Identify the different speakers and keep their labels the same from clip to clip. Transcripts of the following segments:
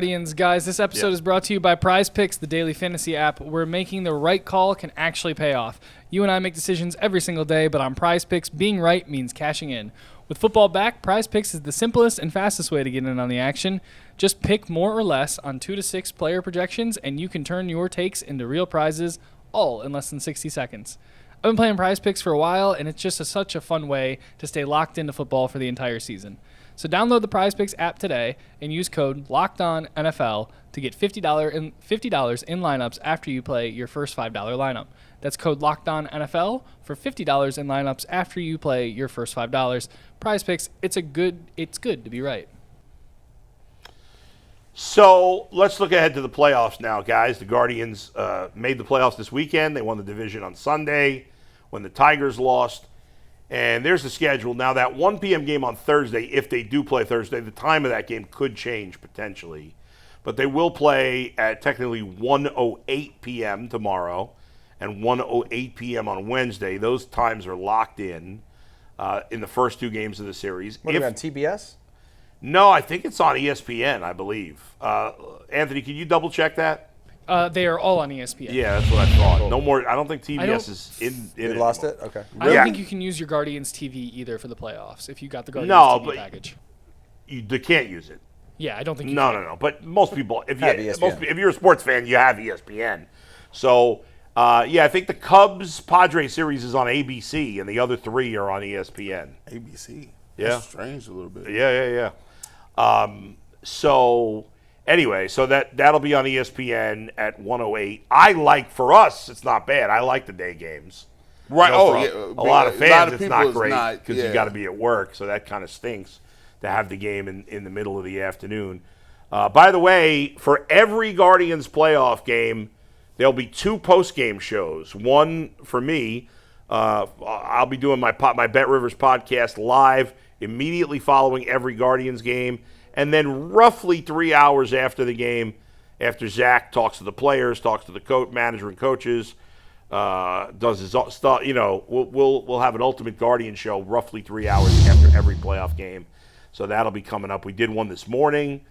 Speaker 1: Guardians, guys, this episode is brought to you by Prize Picks, the daily fantasy app where making the right call can actually pay off. You and I make decisions every single day, but on Prize Picks, being right means cashing in. With football back, Prize Picks is the simplest and fastest way to get in on the action. Just pick more or less on 2 to 6 player projections, and you can turn your takes into real prizes, all in less than 60 seconds. I've been playing Prize Picks for a while, and it's just such a fun way to stay locked into football for the entire season. So download the Prize Picks app today and use code LOCKEDONNFL to get $50 in lineups after you play your first $5 lineup. That's code LOCKEDONNFL for $50 in lineups after you play your first $5. Prize Picks, it's good to be right.
Speaker 2: So let's look ahead to the playoffs now, guys. The Guardians made the playoffs this weekend. They won the division on Sunday when the Tigers lost. And there's the schedule. Now, that 1 p.m. game on Thursday, if they do play Thursday, the time of that game could change potentially. But they will play at technically 1:08 p.m. tomorrow and 1:08 p.m. on Wednesday. Those times are locked in the first 2 games of the series.
Speaker 3: What, are you on TBS?
Speaker 2: No, I think it's on ESPN, I believe. Anthony, can you double-check that?
Speaker 1: They are all on ESPN.
Speaker 2: Yeah, that's what I thought. No more. I don't think TBS is in
Speaker 3: They
Speaker 2: it
Speaker 3: lost
Speaker 2: anymore.
Speaker 3: it? Okay.
Speaker 1: I don't think you can use your Guardians TV either for the playoffs if you got the Guardians TV package.
Speaker 2: They can't use it.
Speaker 1: Yeah, I don't think you
Speaker 2: No,
Speaker 1: can.
Speaker 2: no. But most people, if
Speaker 3: ESPN.
Speaker 2: you're a sports fan, you have ESPN. So, I think the Cubs-Padres series is on ABC, and the other 3 are on ESPN.
Speaker 4: ABC?
Speaker 2: Yeah.
Speaker 4: That's strange a little bit.
Speaker 2: Yeah. Anyway, so that'll be on ESPN at 1:08. For us, it's not bad. I like the day games.
Speaker 4: Right.
Speaker 2: A lot of fans, it's not great
Speaker 4: because
Speaker 2: because you got to be at work, so that kind of stinks to have the game in the middle of the afternoon. By the way, for every Guardians playoff game, there'll be 2 post-game shows. One for me, I'll be doing my Bet Rivers podcast live immediately following every Guardians game. And then roughly 3 hours after the game, after Zach talks to the players, talks to the manager and coaches, does his stuff, we'll have an Ultimate Guardian show roughly 3 hours after every playoff game. So that'll be coming up. We did one this morning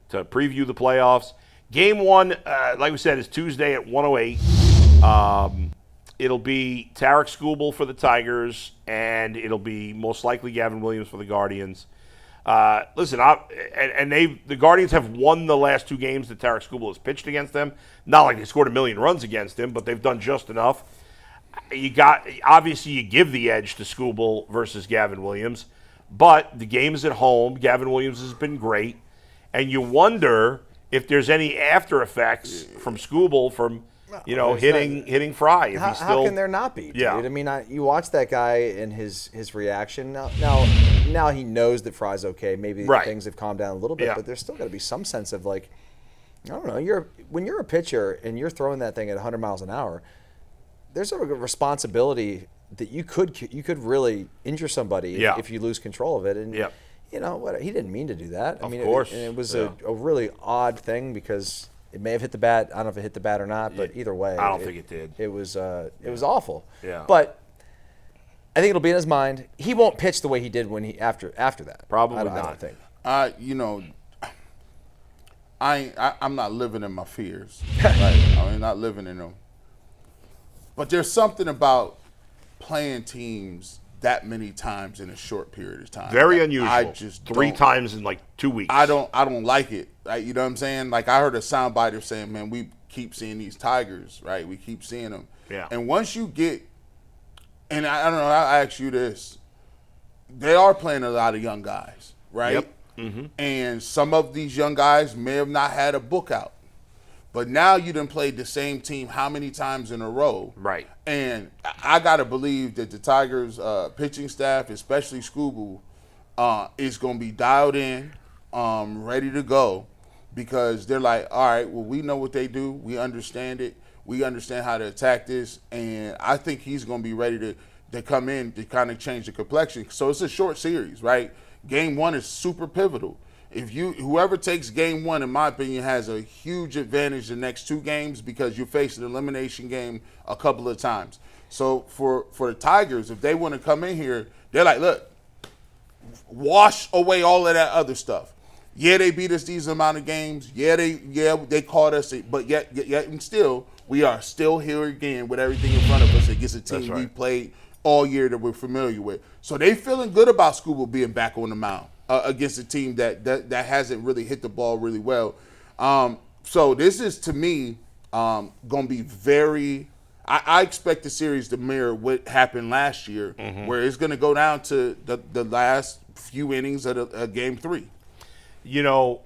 Speaker 2: to preview the playoffs. Game 1, like we said, is Tuesday at 1:08. It'll be Tarek Skubal for the Tigers, and it'll be most likely Gavin Williams for the Guardians. Listen, the Guardians have won the last 2 games that Tarek Skubal has pitched against them. Not like they scored 1 million runs against him, but they've done just enough. Obviously you give the edge to Skubal versus Gavin Williams, but the game is at home. Gavin Williams has been great, and you wonder if there's any after effects from Skubal from hitting Fry.
Speaker 3: How can there not be, dude?
Speaker 2: Yeah.
Speaker 3: I mean, you watch that guy and his reaction. Now he knows that Fry's okay. Maybe things have calmed down a little bit, but there's still got to be some sense of I don't know. When you're a pitcher and you're throwing that thing at 100 miles an hour, there's a responsibility that you could really injure somebody if you lose control of it. And you know what? He didn't mean to do that.
Speaker 2: Of course.
Speaker 3: It was a really odd thing because it may have hit the bat. I don't know if it hit the bat or not, but either way,
Speaker 2: I don't think it did.
Speaker 3: It was awful.
Speaker 2: Yeah.
Speaker 3: But I think it'll be in his mind. He won't pitch the way he did when after that.
Speaker 2: Probably
Speaker 3: not.
Speaker 2: not.
Speaker 3: I don't think.
Speaker 4: I'm not living in my fears. Right? I'm not living in them. But there's something about playing teams that many times in a short period of time.
Speaker 2: Very unusual.
Speaker 4: I just
Speaker 2: 3 times in 2 weeks.
Speaker 4: I don't like it. You know what I'm saying? I heard a soundbite of saying, man, we keep seeing these Tigers, right? We keep seeing them.
Speaker 2: Yeah.
Speaker 4: And once you get, and I don't know, I ask you this, they are playing a lot of young guys, right?
Speaker 2: Yep. Mm-hmm.
Speaker 4: And some of these young guys may have not had a book out. But now you done played the same team how many times in a row?
Speaker 2: Right.
Speaker 4: And I got to believe that the Tigers' pitching staff, especially Skubal, is going to be dialed in, ready to go, because they're like, all right, well, we know what they do. We understand it. We understand how to attack this. And I think he's going to be ready to come in to kind of change the complexion. So it's a short series, right? Game 1 is super pivotal. Whoever takes game 1, in my opinion, has a huge advantage the next 2 games because you're facing an elimination game a couple of times. So for the Tigers, if they want to come in here, they're like, look, wash away all of that other stuff. Yeah, they beat us these amount of games. Yeah, they caught us, but yet and still, we are still here again with everything in front of us against a team we played all year that we're familiar with. So they feeling good about Scuba being back on the mound against a team that hasn't really hit the ball really well. So this is, to me, going to be very – I expect the series to mirror what happened last year, where it's going to go down to the last few innings of Game 3.
Speaker 2: You know,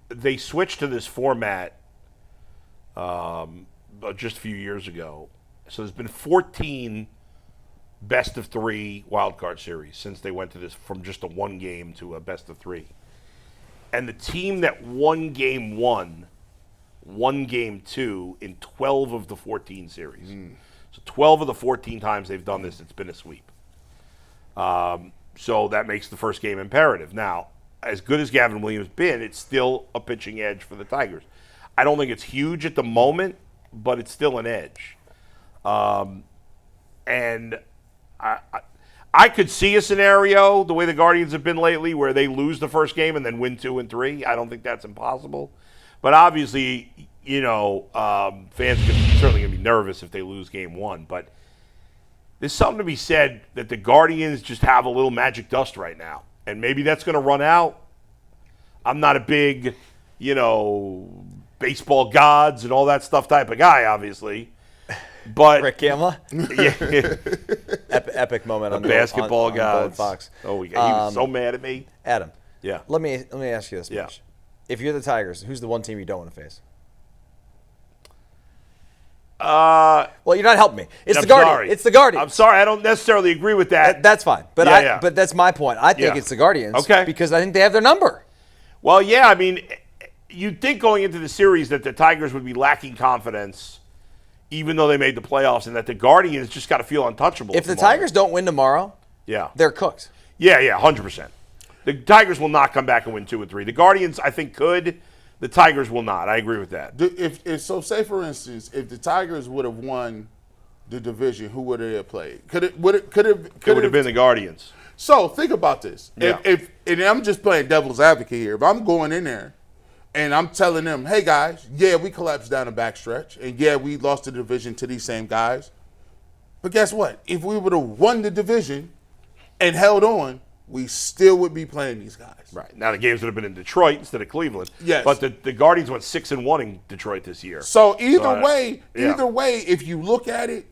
Speaker 2: they switched to this format just a few years ago. So there's been 14 best-of-3 wildcard series since they went to this, from just a one game to a best-of-3. And the team that won Game 1 won Game 2 in 12 of the 14 series. So 12 of the 14 times they've done this, it's been a sweep. So that makes the first game imperative. Now, as good as Gavin Williams been, it's still a pitching edge for the Tigers. I don't think it's huge at the moment, but it's still an edge. And I could see a scenario, the way the Guardians have been lately, where they lose the first game and then win 2 and 3. I don't think that's impossible. But obviously, you know, fans are certainly going to be nervous if they lose Game 1. But there's something to be said that the Guardians just have a little magic dust right now. And maybe that's going to run out. I'm not a big, you know, baseball gods and all that stuff type of guy, obviously. But
Speaker 3: Rick Gamla?
Speaker 2: Yeah.
Speaker 3: Epic moment on
Speaker 2: basketball
Speaker 3: on
Speaker 2: gods.
Speaker 3: Fox.
Speaker 2: Oh, he was so mad at me.
Speaker 3: Adam.
Speaker 2: Yeah.
Speaker 3: Let me ask you this much.
Speaker 2: Yeah.
Speaker 3: If you're the Tigers, who's the one team you don't want to face?
Speaker 2: Well,
Speaker 3: you're not helping me. It's
Speaker 2: I'm
Speaker 3: the Guardians.
Speaker 2: sorry.
Speaker 3: It's the Guardians.
Speaker 2: I'm sorry. I don't necessarily agree with that.
Speaker 3: That's fine. But but that's my point. I think it's the Guardians.
Speaker 2: Okay.
Speaker 3: Because I think they have their number.
Speaker 2: Well, yeah. I mean, you'd think going into the series that the Tigers would be lacking confidence, even though they made the playoffs, and that the Guardians just got to feel untouchable.
Speaker 3: If the Tigers don't win tomorrow, they're cooked.
Speaker 2: Yeah, 100%. The Tigers will not come back and win 2 and 3. The Guardians, I think, could. The Tigers will not. I agree with that.
Speaker 4: So, say for instance, if the Tigers would have won the division, who would they have played? Could it have
Speaker 2: been the Guardians.
Speaker 4: So think about this.
Speaker 2: Yeah.
Speaker 4: And I'm just playing devil's advocate here. If I'm going in there and I'm telling them, hey guys, yeah, we collapsed down the backstretch, and yeah, we lost the division to these same guys. But guess what? If we would have won the division and held on, we still would be playing these guys.
Speaker 2: Right. Now the games would have been in Detroit instead of Cleveland.
Speaker 4: Yes.
Speaker 2: But the Guardians went 6-1 in Detroit this year.
Speaker 4: So either way, if you look at it,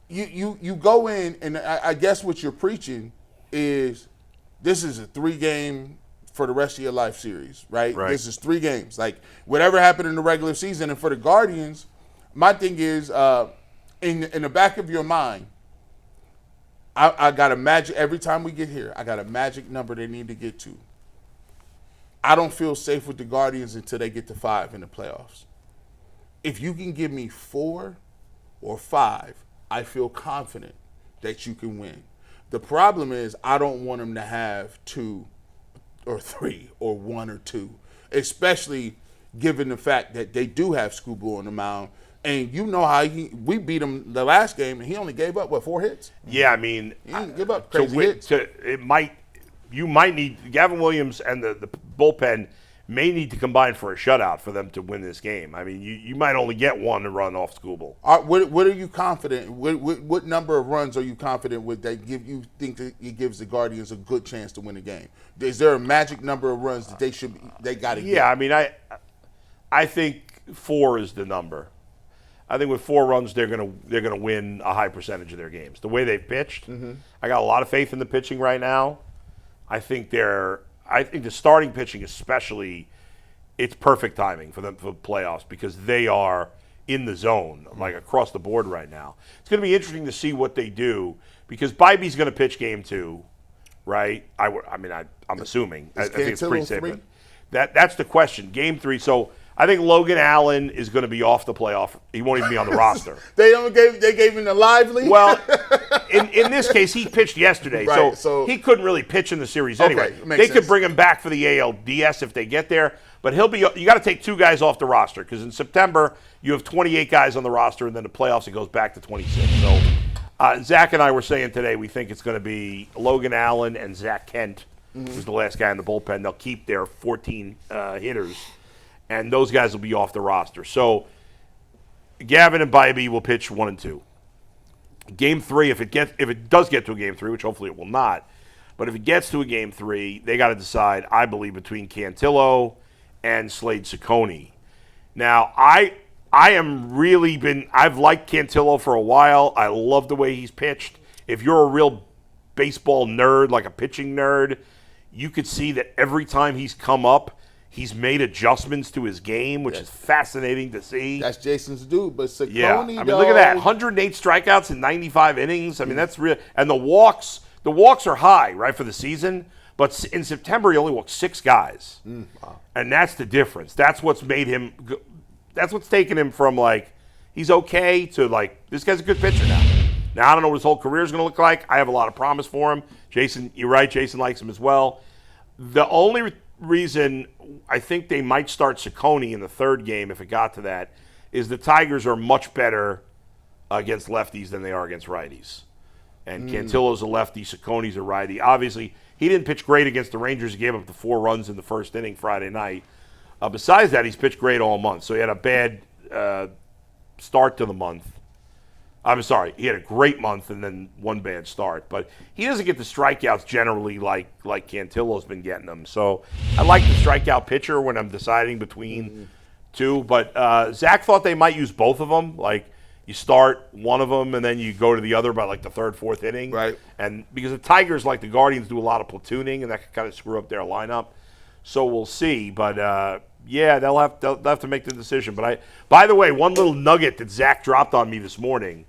Speaker 4: you go in, and I guess what you're preaching is this is a 3-game for the rest of your life series, right? This is 3 games. Like whatever happened in the regular season, and for the Guardians, my thing is in the back of your mind, I got a magic, every time we get here, I got a magic number they need to get to. I don't feel safe with the Guardians until they get to 5 in the playoffs. If you can give me 4 or 5, I feel confident that you can win. The problem is I don't want them to have 2 or 3 or 1 or 2, especially given the fact that they do have Scuba on the mound. And you know how we beat him the last game, and he only gave up, 4 hits?
Speaker 2: Yeah, I mean,
Speaker 4: he didn't give up crazy hits.
Speaker 2: You might need Gavin Williams and the bullpen may need to combine for a shutout for them to win this game. I mean, you might only get 1 to run off Scuba.
Speaker 4: What are you confident? What number of runs are you confident with that you think that it gives the Guardians a good chance to win the game? Is there a magic number of runs that they got to get?
Speaker 2: Yeah, I mean, I think 4 is the number. I think with 4 runs, they're gonna win a high percentage of their games. The way they've pitched, I got a lot of faith in the pitching right now. I think the starting pitching especially, it's perfect timing for them for playoffs because they are in the zone, like across the board right now. It's going to be interesting to see what they do because Bybee's going to pitch Game 2, right? I'm assuming. I think it's pretty safe. That's the question. Game 3. So I think Logan Allen is going to be off the playoff. He won't even be on the roster.
Speaker 4: They gave him the lively?
Speaker 2: Well, in this case, he pitched yesterday,
Speaker 4: right,
Speaker 2: so he couldn't really pitch in the series anyway. They could bring him back for the ALDS if they get there, but you got to take 2 guys off the roster because in September you have 28 guys on the roster, and then the playoffs it goes back to 26. So Zach and I were saying today we think it's going to be Logan Allen and Zach Kent who's the last guy in the bullpen. They'll keep their 14 hitters, and those guys will be off the roster. So Gavin and Bybee will pitch 1 and 2. Game 3, if it does get to a game 3, which hopefully it will not, but if it gets to a game 3, they got to decide, I believe, between Cantillo and Slade Ciccone. Now, I've liked Cantillo for a while. I love the way he's pitched. If you're a real baseball nerd, like a pitching nerd, you could see that every time he's come up, he's made adjustments to his game, which is fascinating to see.
Speaker 4: That's Jason's dude, but Ciccone,
Speaker 2: yeah. I mean, look at that. 108 strikeouts in 95 innings. I mean, that's real. And the walks are high, right, for the season. But in September, he only walked 6 guys. Wow. And that's the difference. That's what's made him – that's what's taken him from, like, he's okay to, like, this guy's a good pitcher now. Now, I don't know what his whole career is going to look like. I have a lot of promise for him. Jason, you're right. Jason likes him as well. The only reason I think they might start Ciccone in the 3rd game, if it got to that, is the Tigers are much better against lefties than they are against righties. And Cantillo's a lefty, Ciccone's a righty. Obviously, he didn't pitch great against the Rangers. He gave up the 4 runs in the 1st inning Friday night. Besides that, he's pitched great all month. So he had a bad start to the month. I'm sorry, he had a great month and then one bad start. But he doesn't get the strikeouts generally like Cantillo's been getting them. So I like the strikeout pitcher when I'm deciding between two. But Zach thought they might use both of them. Like, you start one of them and then you go to the other by like the 3rd, 4th inning.
Speaker 4: Right.
Speaker 2: And because the Tigers, like the Guardians, do a lot of platooning, and that can kind of screw up their lineup. So we'll see. But, yeah, they'll have to make the decision. But by the way, one little nugget that Zach dropped on me this morning.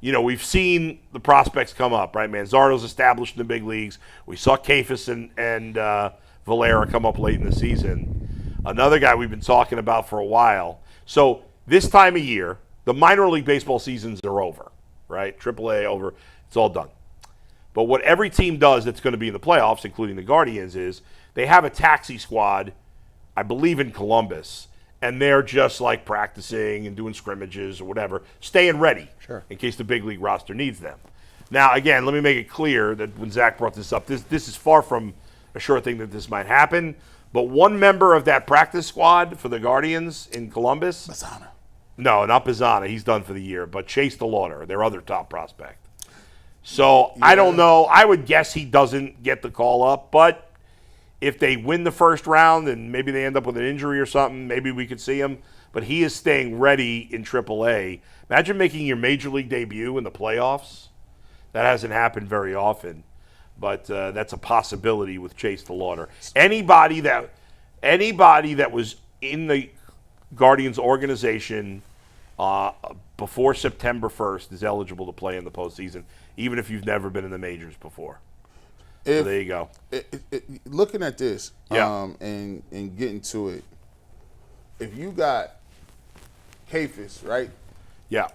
Speaker 2: You know, we've seen the prospects come up, right? Manzardo's established in the big leagues. We saw Kafis and Valera come up late in the season. Another guy we've been talking about for a while. So this time of year, the minor league baseball seasons are over, right? AAA over. It's all done. But what every team does that's going to be in the playoffs, including the Guardians, is they have a taxi squad, I believe in Columbus, and they're just like practicing and doing scrimmages or whatever, staying ready in case the big league roster needs them. Now, again, let me make it clear that when Zach brought this up, this is far from a sure thing that this might happen. But one member of that practice squad for the Guardians in Columbus.
Speaker 4: Bazzana.
Speaker 2: No, not Bazzana. He's done for the year. But Chase DeLauder, their other top prospect. So I don't know. I would guess he doesn't get the call up. But if they win the first round and maybe they end up with an injury or something, maybe we could see him. But he is staying ready in AAA. Imagine making your major league debut in the playoffs. That hasn't happened very often. But that's a possibility with Chase DeLauder. Anybody that was in the Guardians organization before September 1st is eligible to play in the postseason, even if you've never been in the majors before. So there you go.
Speaker 4: Looking at this and getting to it, if you got Kafis, right?
Speaker 2: Yeah.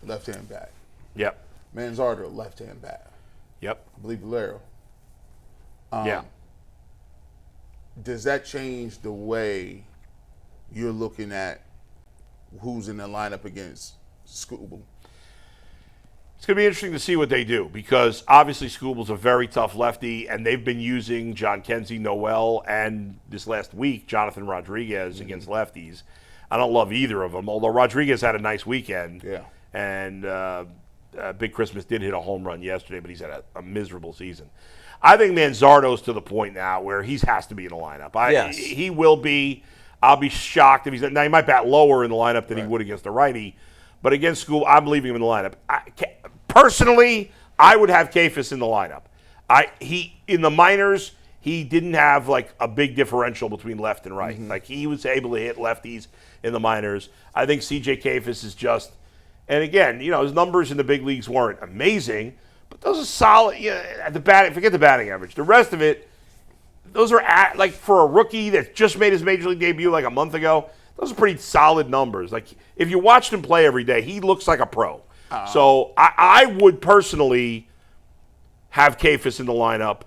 Speaker 4: Left-hand bat.
Speaker 2: Yep.
Speaker 4: Manzardo, left-hand bat.
Speaker 2: Yep.
Speaker 4: I believe Valero.
Speaker 2: Yeah.
Speaker 4: Does that change the way you're looking at who's in the lineup against Scooble?
Speaker 2: It's going to be interesting to see what they do because obviously Scooble's a very tough lefty, and they've been using John Kenzie, Noel, and this last week, Jonathan Rodriguez against lefties. I don't love either of them, although Rodriguez had a nice weekend.
Speaker 4: Yeah.
Speaker 2: And Big Christmas did hit a home run yesterday, but he's had a miserable season. I think Manzardo's to the point now where he has to be in the lineup.
Speaker 3: Yes.
Speaker 2: He will be. I'll be shocked if he's – now, he might bat lower in the lineup than he would against the righty. But against School, I'm leaving him in the lineup. Personally, I would have Kafis in the lineup. In the minors, he didn't have like a big differential between left and right. Like he was able to hit lefties in the minors. I think CJ Kafis is just, and again, you know, his numbers in the big leagues weren't amazing, but those are solid. At the batting, forget the batting average. The rest of it, those are like for a rookie that just made his major league debut like a month ago. Those are pretty solid numbers. Like if you watched him play every day, he looks like a pro. So I would personally have Kafis in the lineup,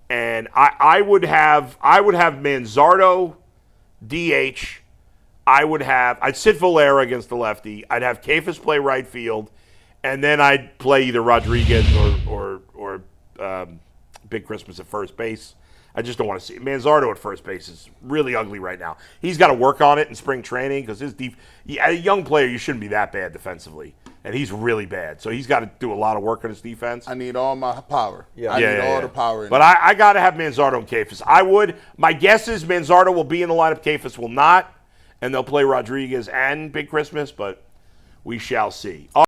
Speaker 2: and I would have Manzardo, DH. I'd sit Valera against the lefty. I'd have Kafis play right field, and then I'd play either Rodriguez or Big Christmas at first base. I just don't want to see it. Manzardo at first base is really ugly right now. He's got to work on it in spring training because a young player, you shouldn't be that bad defensively. And he's really bad. So he's got to do a lot of work on his defense.
Speaker 4: I need all my power. I need all the power.
Speaker 2: But I got to have Manzardo and Kefis. I would. My guess is Manzardo will be in the lineup. Kefis will not. And they'll play Rodriguez and Big Christmas. But we shall see.